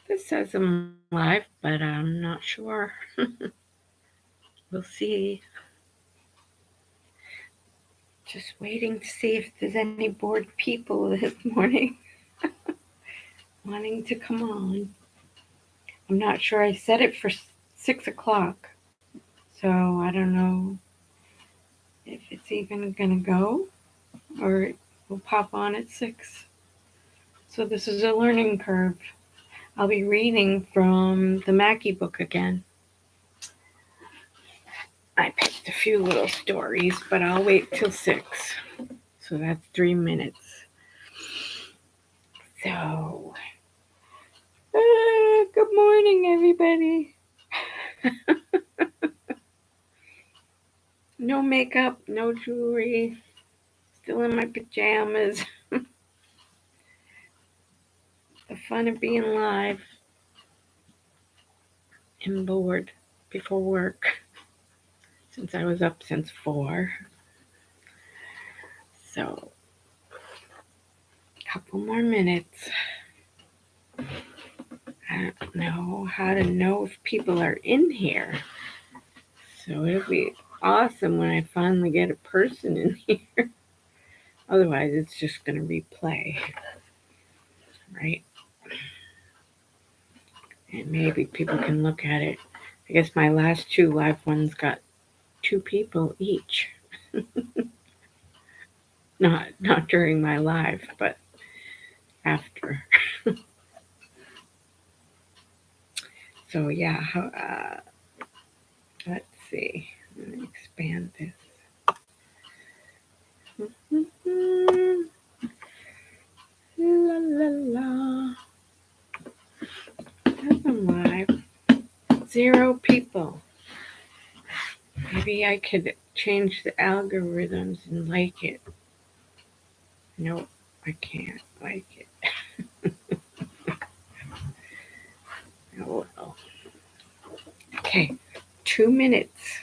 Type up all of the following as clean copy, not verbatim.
This says I'm live, but I'm not sure. We'll see. Just waiting to see if there's any bored people this morning wanting to come on. I'm not sure. I set it for 6 o'clock, so I don't know if it's even gonna go or it will pop on at 6. So this is a learning curve. I'll be reading from the Mackey book again. I picked a few little stories, but I'll wait till 6. So that's 3 minutes. So, good morning, everybody. No makeup, no jewelry, still in my pajamas. The fun of being live and bored before work since I was up since 4. So, a couple more minutes. I don't know how to know if people are in here. So it'll be awesome when I finally get a person in here. Otherwise, it's just going to replay, right? And maybe people can look at it. I guess my last 2 live ones got 2 people each. Not during my live, but after. So yeah, let's see. Let me expand this. La la la. I'm live. 0 people. Maybe I could change the algorithms and like it. Nope, I can't like it. Oh well. Okay, 2 minutes.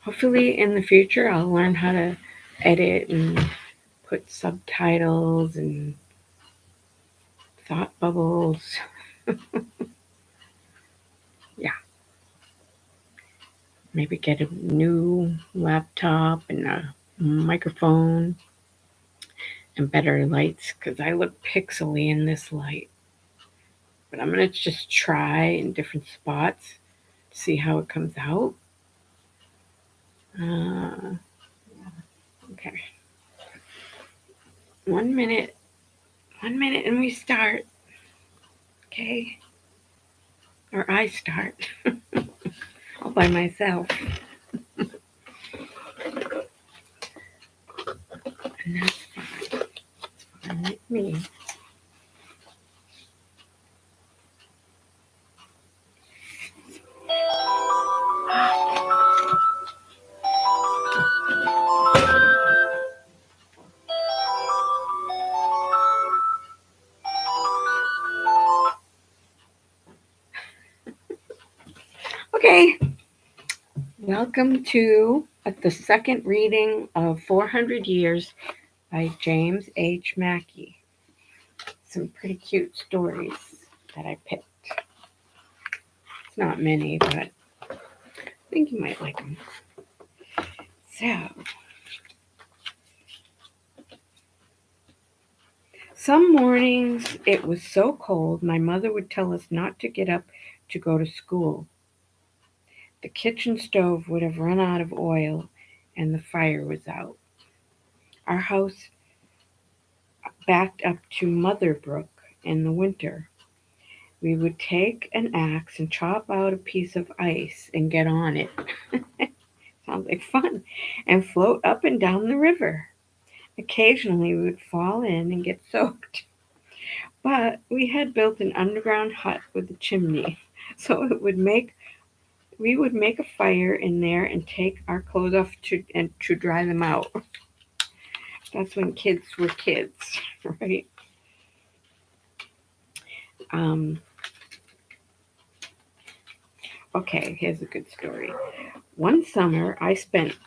Hopefully in the future I'll learn how to edit and put subtitles and thought bubbles. Yeah. Maybe get a new laptop and a microphone and better lights because I look pixely in this light. But I'm going to just try in different spots to see how it comes out. Okay. 1 minute. 1 minute and we start. Okay. Or I start. All by myself. And that's fine. It's fine with me. Okay. Welcome to the second reading of 400 Years by James H. Mackey. Some pretty cute stories that I picked. It's not many, but I think you might like them. So, some mornings it was so cold my mother would tell us not to get up to go to school. The kitchen stove would have run out of oil and the fire was out. Our house backed up to Mother Brook in the winter. We would take an axe and chop out a piece of ice and get on it. Sounds like fun. And float up and down the river. Occasionally we would fall in and get soaked. But we had built an underground hut with a chimney, so we would make a fire in there and take our clothes off to dry them out. That's when kids were kids, right? Um, okay, here's a good story. One summer, I spent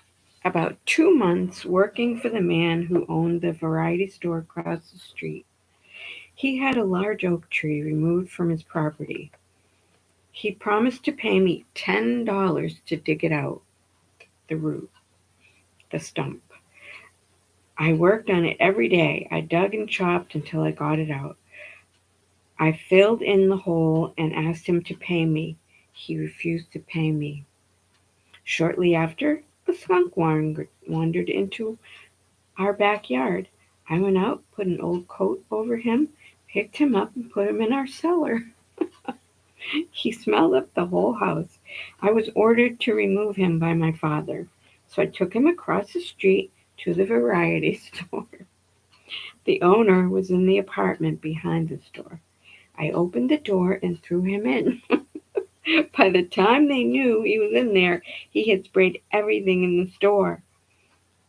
about 2 months working for the man who owned the variety store across the street. He had a large oak tree removed from his property. He promised to pay me $10 to dig it out, the root, the stump. I worked on it every day. I dug and chopped until I got it out. I filled in the hole and asked him to pay me. He refused to pay me. Shortly after, a skunk wandered into our backyard. I went out, put an old coat over him, picked him up, and put him in our cellar. He smelled up the whole house. I was ordered to remove him by my father, so I took him across the street to the variety store. The owner was in the apartment behind the store. I opened the door and threw him in. By the time they knew he was in there, he had sprayed everything in the store.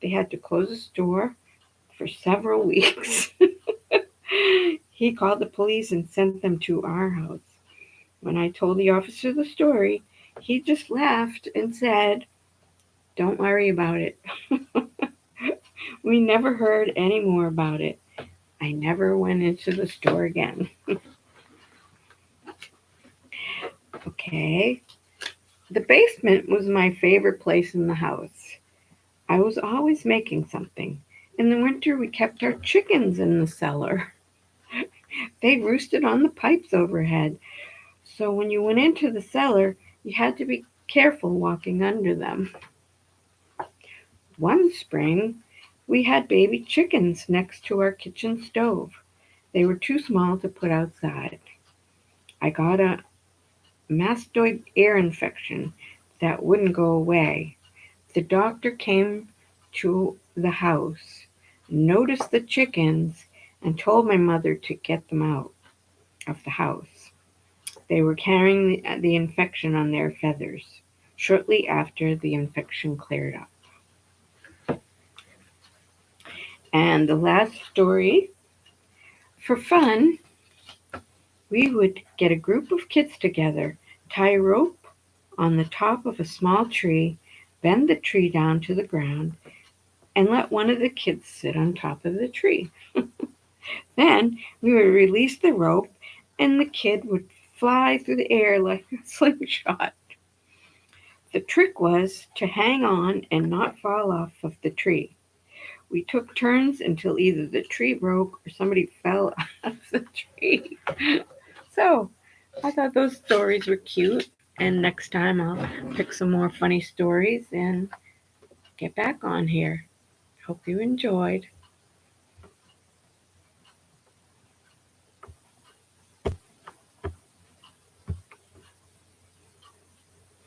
They had to close the store for several weeks. He called the police and sent them to our house. When I told the officer the story, he just laughed and said, "Don't worry about it." We never heard any more about it. I never went into the store again. Okay. The basement was my favorite place in the house. I was always making something. In the winter, we kept our chickens in the cellar. They roosted on the pipes overhead, so when you went into the cellar, you had to be careful walking under them. One spring, we had baby chickens next to our kitchen stove. They were too small to put outside. I got a mastoid ear infection that wouldn't go away. The doctor came to the house, noticed the chickens, and told my mother to get them out of the house. They were carrying the infection on their feathers. Shortly after, the infection cleared up. And the last story, for fun, we would get a group of kids together, tie a rope on the top of a small tree, bend the tree down to the ground, and let one of the kids sit on top of the tree. Then we would release the rope, and the kid would fly through the air like a slingshot. The trick was to hang on and not fall off of the tree. We took turns until either the tree broke or somebody fell out of the tree. So I thought those stories were cute, and next time I'll pick some more funny stories and get back on here. Hope you enjoyed.